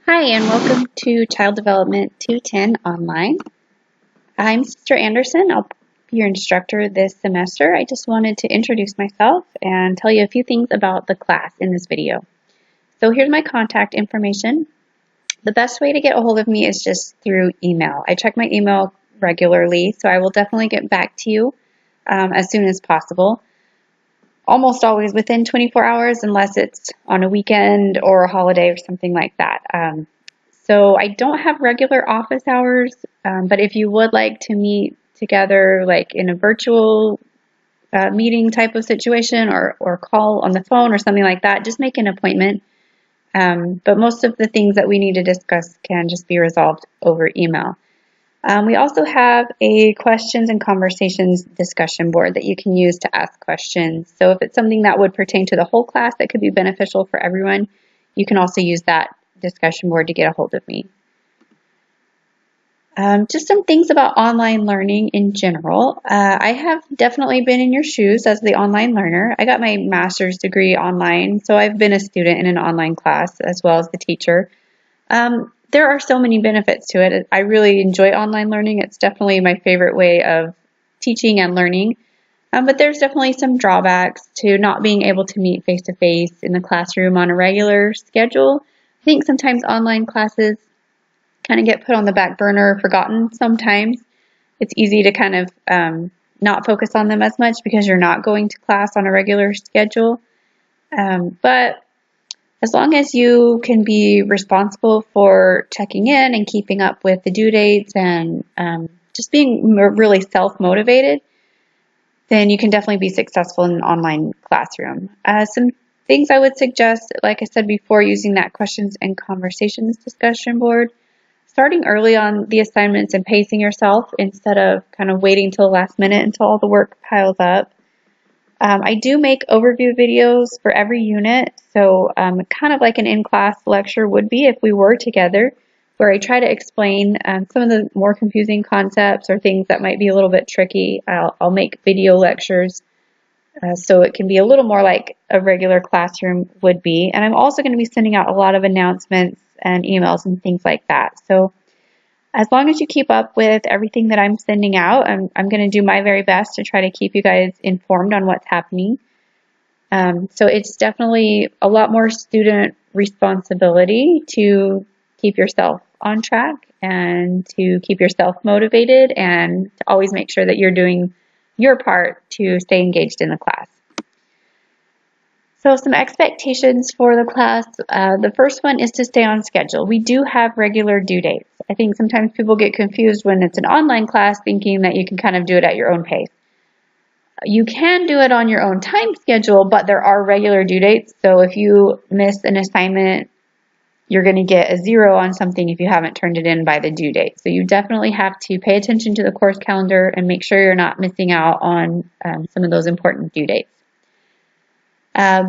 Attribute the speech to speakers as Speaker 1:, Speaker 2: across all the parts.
Speaker 1: Hi, and welcome to Child Development 210 Online. I'm Sister Anderson. I'll be your instructor this semester. I just wanted to introduce myself and tell you a few things about the class in this video. So here's my contact information. The best way to get a hold of me is just through email. I check my email regularly, so I will definitely get back to you as soon as possible. Almost always within 24 hours unless it's on a weekend or a holiday or something like that. So I don't have regular office hours, but if you would like to meet together like in a virtual meeting type of situation or call on the phone or something like that, just make an appointment. But most of the things that we need to discuss can just be resolved over email. We also have a questions and conversations discussion board that you can use to ask questions. So if it's something that would pertain to the whole class that could be beneficial for everyone, you can also use that discussion board to get a hold of me. Just some things about online learning in general. I have definitely been in your shoes as the online learner. I got my master's degree online, so I've been a student in an online class as well as the teacher. There are so many benefits to it. I really enjoy online learning. It's definitely my favorite way of teaching and learning. But there's definitely some drawbacks to not being able to meet face-to-face in the classroom on a regular schedule. I think sometimes online classes kind of get put on the back burner or forgotten sometimes. It's easy to kind of not focus on them as much because you're not going to class on a regular schedule. But as long as you can be responsible for checking in and keeping up with the due dates and just being really self-motivated, then you can definitely be successful in an online classroom. Some things I would suggest, like I said before, using that questions and conversations discussion board, starting early on the assignments and pacing yourself instead of kind of waiting till the last minute until all the work piles up. I do make overview videos for every unit, so kind of like an in-class lecture would be if we were together, where I try to explain some of the more confusing concepts or things that might be a little bit tricky. I'll make video lectures so it can be a little more like a regular classroom would be. And I'm also going to be sending out a lot of announcements and emails and things like that. So as long as you keep up with everything that I'm sending out, I'm going to do my very best to try to keep you guys informed on what's happening. So it's definitely a lot more student responsibility to keep yourself on track and to keep yourself motivated and to always make sure that you're doing your part to stay engaged in the class. So some expectations for the class. The first one is to stay on schedule. We do have regular due dates. I think sometimes people get confused when it's an online class thinking that you can kind of do it at your own pace. You can do it on your own time schedule, but there are regular due dates. So if you miss an assignment, you're going to get a 0 on something if you haven't turned it in by the due date. So you definitely have to pay attention to the course calendar and make sure you're not missing out on some of those important due dates.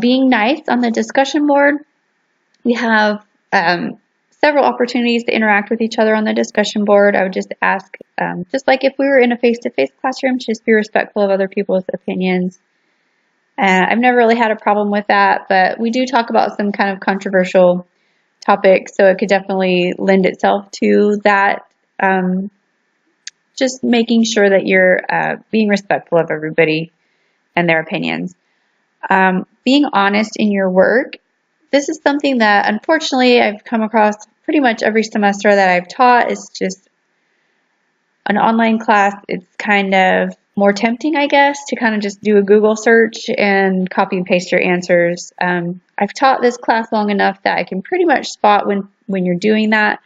Speaker 1: Being nice on the discussion board, we have several opportunities to interact with each other on the discussion board. I would just ask, just like if we were in a face-to-face classroom, just be respectful of other people's opinions. I've never really had a problem with that, but we do talk about some kind of controversial topics, so it could definitely lend itself to that. Just making sure that you're being respectful of everybody and their opinions. Being honest in your work. This is something that unfortunately I've come across pretty much every semester that I've taught. Is just an online class. It's kind of more tempting, I guess, to kind of just do a Google search and copy and paste your answers. I've taught this class long enough that I can pretty much spot when you're doing that.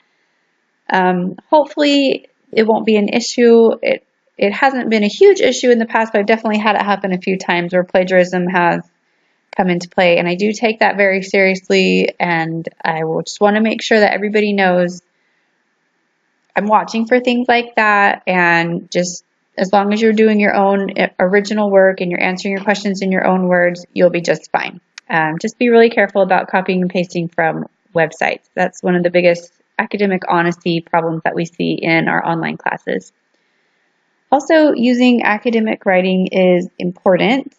Speaker 1: Hopefully it won't be an issue. It hasn't been a huge issue in the past, but I've definitely had it happen a few times where plagiarism has come into play, and I do take that very seriously, and I will just want to make sure that everybody knows I'm watching for things like that, and just as long as you're doing your own original work and you're answering your questions in your own words, you'll be just fine. Just be really careful about copying and pasting from websites. That's one of the biggest academic honesty problems that we see in our online classes. Also, using academic writing is important.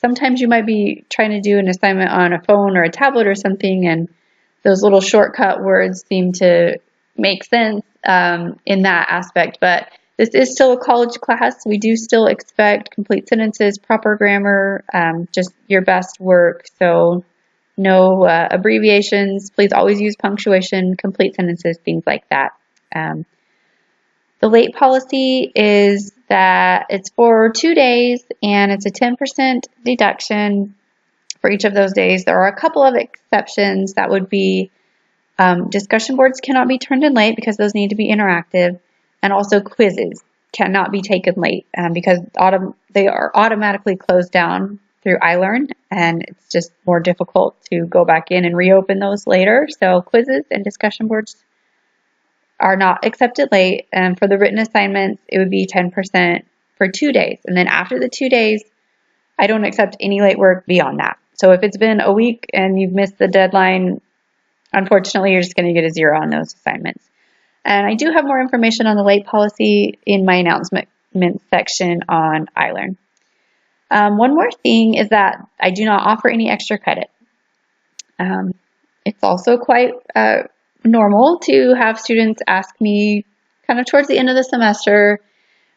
Speaker 1: Sometimes you might be trying to do an assignment on a phone or a tablet or something, and those little shortcut words seem to make sense in that aspect. But this is still a college class. We do still expect complete sentences, proper grammar, just your best work. So no abbreviations. Please always use punctuation, complete sentences, things like that. The late policy is that it's for 2 days and it's a 10% deduction for each of those days. There are a couple of exceptions. That would be discussion boards cannot be turned in late because those need to be interactive, and also quizzes cannot be taken late because they are automatically closed down through iLearn, and it's just more difficult to go back in and reopen those later. So quizzes and discussion boards are not accepted late, and for the written assignments, it would be 10% for 2 days. And then after the 2 days, I don't accept any late work beyond that. So if it's been a week and you've missed the deadline, unfortunately, you're just going to get a 0 on those assignments. And I do have more information on the late policy in my announcement section on iLearn. One more thing is that I do not offer any extra credit. It's also quite normal to have students ask me kind of towards the end of the semester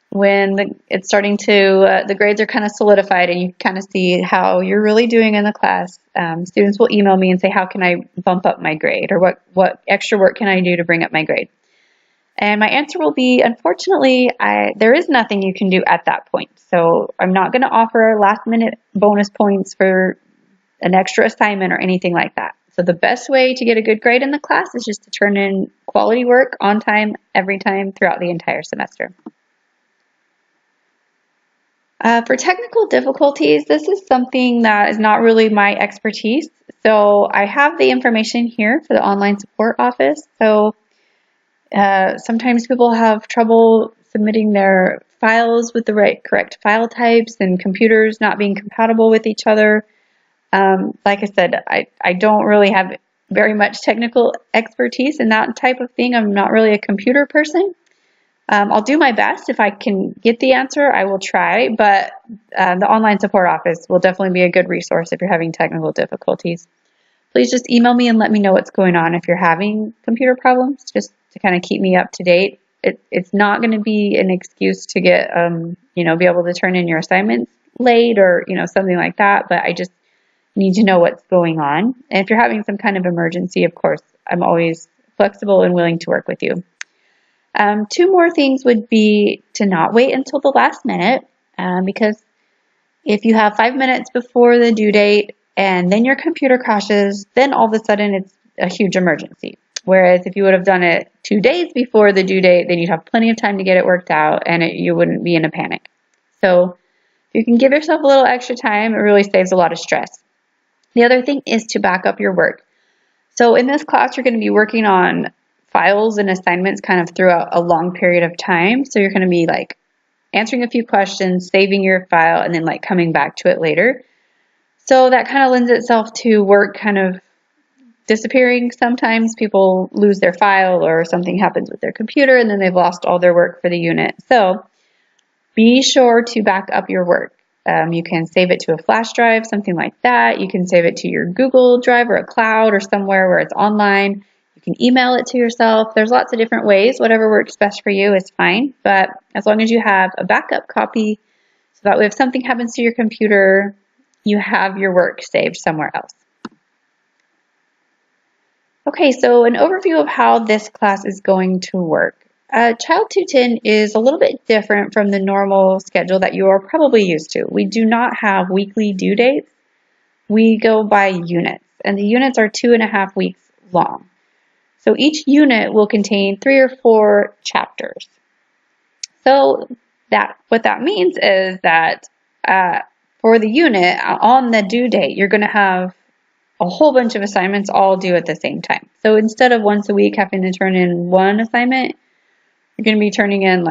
Speaker 1: when it's starting to, the grades are kind of solidified and you kind of see how you're really doing in the class. Students will email me and say, how can I bump up my grade? Or what extra work can I do to bring up my grade? And my answer will be, unfortunately, there is nothing you can do at that point. So I'm not going to offer last minute bonus points for an extra assignment or anything like that. So the best way to get a good grade in the class is just to turn in quality work on time, every time, throughout the entire semester. For technical difficulties, this is something that is not really my expertise. So I have the information here for the online support office. So sometimes people have trouble submitting their files with the correct file types and computers not being compatible with each other. Like I said, I don't really have very much technical expertise in that type of thing. I'm not really a computer person. I'll do my best. If I can get the answer, I will try, but the online support office will definitely be a good resource if you're having technical difficulties. Please just email me and let me know what's going on if you're having computer problems, just to kind of keep me up to date. It's not going to be an excuse to get, be able to turn in your assignments late or, something like that, but I just need to know what's going on. And if you're having some kind of emergency, of course, I'm always flexible and willing to work with you. 2 more things would be to not wait until the last minute, because if you have 5 minutes before the due date and then your computer crashes, then all of a sudden it's a huge emergency. Whereas if you would have done it 2 days before the due date, then you'd have plenty of time to get it worked out and you wouldn't be in a panic. So if you can give yourself a little extra time, it really saves a lot of stress. The other thing is to back up your work. So in this class, you're going to be working on files and assignments kind of throughout a long period of time. So you're going to be like answering a few questions, saving your file, and then like coming back to it later. So that kind of lends itself to work kind of disappearing. Sometimes people lose their file or something happens with their computer and then they've lost all their work for the unit. So be sure to back up your work. You can save it to a flash drive, something like that. You can save it to your Google Drive or a cloud or somewhere where it's online. You can email it to yourself. There's lots of different ways. Whatever works best for you is fine. But as long as you have a backup copy, so that way if something happens to your computer, you have your work saved somewhere else. Okay, so an overview of how this class is going to work. Child 210 is a little bit different from the normal schedule that you are probably used to. We do not have weekly due dates. We go by units, and the units are 2.5 weeks long. So each unit will contain 3 or 4 chapters. So what that means is that for the unit, on the due date, you're going to have a whole bunch of assignments all due at the same time. So instead of once a week having to turn in 1 assignment, you're going to be turning in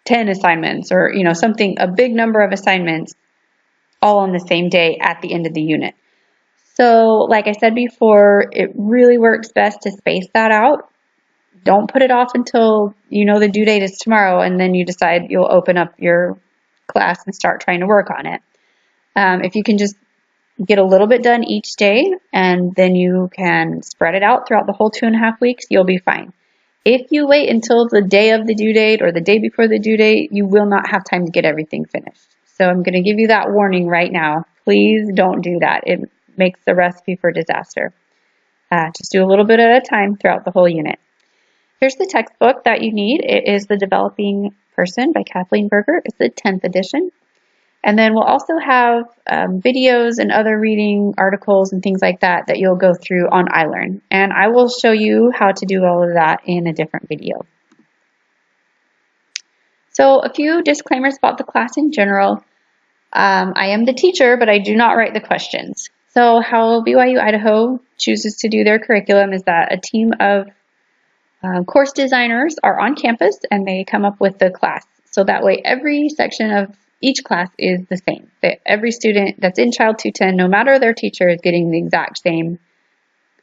Speaker 1: 10 assignments or, a big number of assignments all on the same day at the end of the unit. So like I said before, it really works best to space that out. Don't put it off until the due date is tomorrow and then you decide you'll open up your class and start trying to work on it. If you can just get a little bit done each day, and then you can spread it out throughout the whole 2.5 weeks. You'll be fine. If you wait until the day of the due date or the day before the due date, you will not have time to get everything finished. So I'm going to give you that warning right now. Please don't do that. It makes the recipe for disaster. Just do a little bit at a time throughout the whole unit. Here's the textbook that you need. It is The Developing Person by Kathleen Berger. It's the 10th edition. And then we'll also have videos and other reading articles and things like that that you'll go through on iLearn. And I will show you how to do all of that in a different video. So a few disclaimers about the class in general. I am the teacher, but I do not write the questions. So how BYU Idaho chooses to do their curriculum is that a team of course designers are on campus and they come up with the class. So that way every section of each class is the same. That every student that's in Child 210, no matter their teacher, is getting the exact same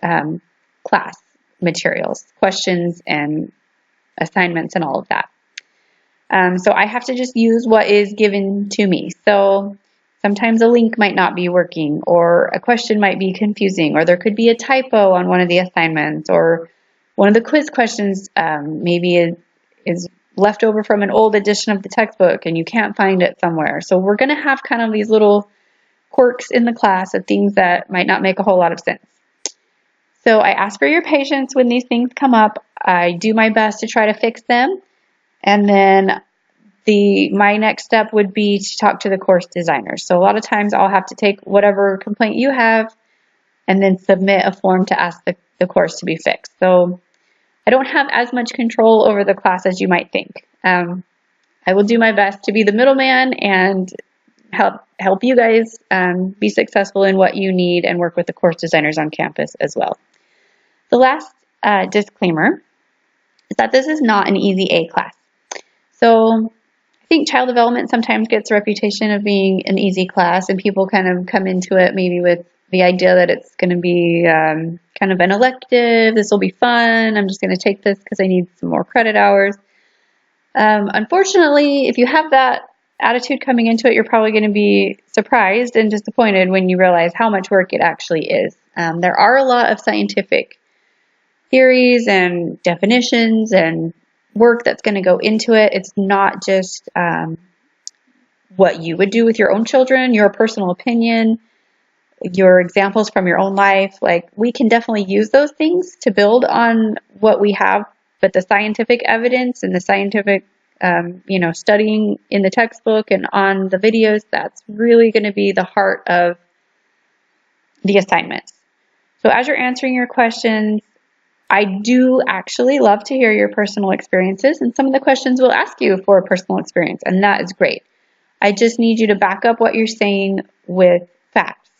Speaker 1: class materials, questions, and assignments, and all of that. So I have to just use what is given to me. So sometimes a link might not be working, or a question might be confusing, or there could be a typo on one of the assignments, or one of the quiz questions maybe is left over from an old edition of the textbook and you can't find it somewhere. So we're going to have kind of these little quirks in the class of things that might not make a whole lot of sense. So I ask for your patience when these things come up. I do my best to try to fix them. And then my next step would be to talk to the course designers. So a lot of times I'll have to take whatever complaint you have and then submit a form to ask the course to be fixed. So I don't have as much control over the class as you might think. I will do my best to be the middleman and help you guys be successful in what you need and work with the course designers on campus as well. The last disclaimer is that this is not an easy A class. So I think child development sometimes gets a reputation of being an easy class, and people kind of come into it maybe with the idea that it's going to be kind of an elective. This will be fun. I'm just going to take this because I need some more credit hours. Unfortunately, if you have that attitude coming into it, you're probably going to be surprised and disappointed when you realize how much work it actually is. There are a lot of scientific theories and definitions and work that's going to go into it. It's not just what you would do with your own children, your personal opinion, your examples from your own life. Like, we can definitely use those things to build on what we have, but the scientific evidence and the scientific studying in the textbook and on the videos, that's really going to be the heart of the assignments. So as you're answering your questions, I do actually love to hear your personal experiences, and some of the questions will ask you for a personal experience, and that is great. I just need you to back up what you're saying with facts.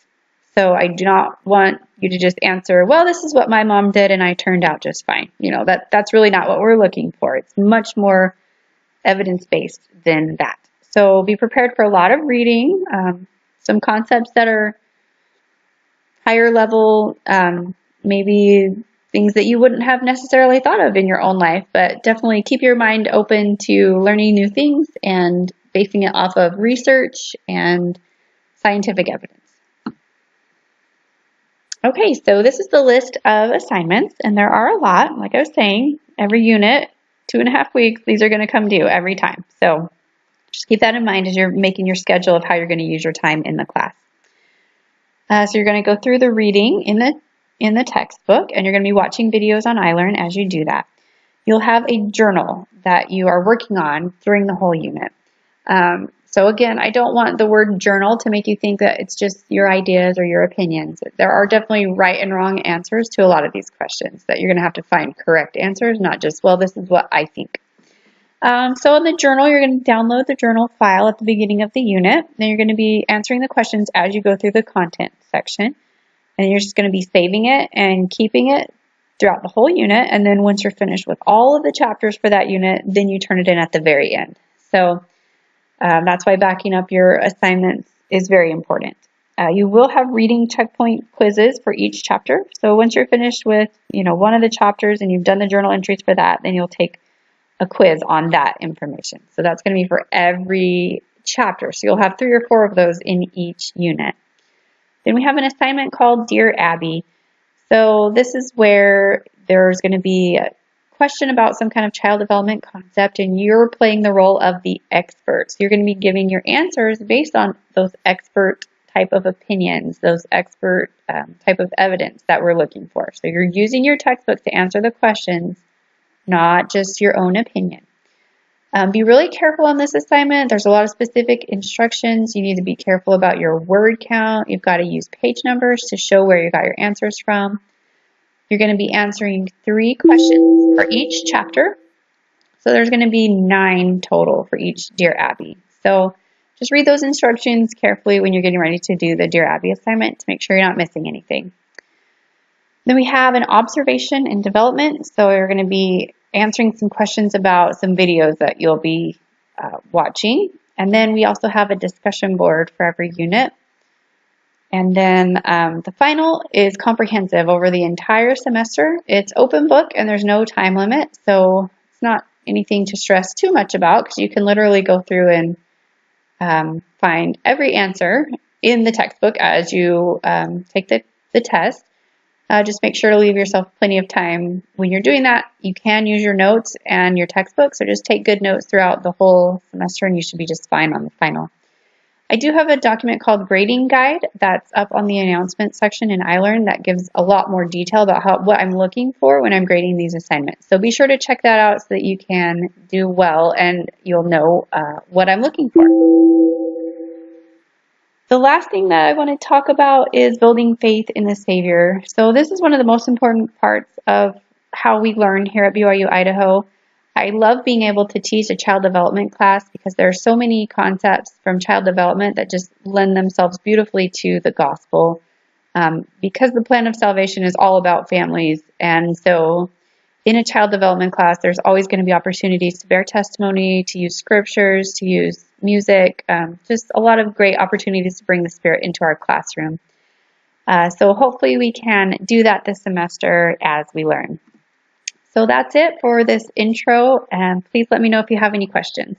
Speaker 1: So I do not want you to just answer, well, this is what my mom did and I turned out just fine. That's really not what we're looking for. It's much more evidence-based than that. So be prepared for a lot of reading, some concepts that are higher level, maybe things that you wouldn't have necessarily thought of in your own life, but definitely keep your mind open to learning new things and basing it off of research and scientific evidence. Okay, so this is the list of assignments, and there are a lot. Like I was saying, every unit, 2.5 weeks, these are going to come due every time. So just keep that in mind as you're making your schedule of how you're going to use your time in the class. So you're going to go through the reading in the textbook, and you're going to be watching videos on iLearn as you do that. You'll have a journal that you are working on during the whole unit. So again, I don't want the word journal to make you think that it's just your ideas or your opinions. There are definitely right and wrong answers to a lot of these questions that you're going to have to find correct answers, not just, well, this is what I think. So in the journal, you're going to download the journal file at the beginning of the unit. Then you're going to be answering the questions as you go through the content section. And you're just going to be saving it and keeping it throughout the whole unit. And then once you're finished with all of the chapters for that unit, then you turn it in at the very end. So that's why backing up your assignments is very important. You will have reading checkpoint quizzes for each chapter. So once you're finished with one of the chapters and you've done the journal entries for that, then you'll take a quiz on that information. So that's going to be for every chapter. So you'll have 3 or 4 of those in each unit. Then we have an assignment called Dear Abby. So this is where there's going to be a question about some kind of child development concept, and you're playing the role of the expert. So you're going to be giving your answers based on those expert type of opinions, those expert type of evidence that we're looking for. So you're using your textbook to answer the questions, not just your own opinion. Be really careful on this assignment. There's a lot of specific instructions. You need to be careful about your word count. You've got to use page numbers to show where you got your answers from. You're going to be answering 3 questions for each chapter. So there's going to be 9 total for each Dear Abby. So just read those instructions carefully when you're getting ready to do the Dear Abby assignment to make sure you're not missing anything. Then we have an observation and development. So you're going to be answering some questions about some videos that you'll be watching. And then we also have a discussion board for every unit. And then the final is comprehensive over the entire semester. It's open book and there's no time limit. So it's not anything to stress too much about because you can literally go through and find every answer in the textbook as you take the test. Just make sure to leave yourself plenty of time when you're doing that. You can use your notes and your textbook, so just take good notes throughout the whole semester and you should be just fine on the final. I do have a document called Grading Guide that's up on the announcement section in iLearn that gives a lot more detail about what I'm looking for when I'm grading these assignments. So be sure to check that out so that you can do well and you'll know what I'm looking for. The last thing that I want to talk about is building faith in the Savior. So this is one of the most important parts of how we learn here at BYU Idaho. I love being able to teach a child development class because there are so many concepts from child development that just lend themselves beautifully to the gospel. Because the plan of salvation is all about families, and so in a child development class, there's always going to be opportunities to bear testimony, to use scriptures, to use music, just a lot of great opportunities to bring the Spirit into our classroom. So hopefully we can do that this semester as we learn. So that's it for this intro, and please let me know if you have any questions.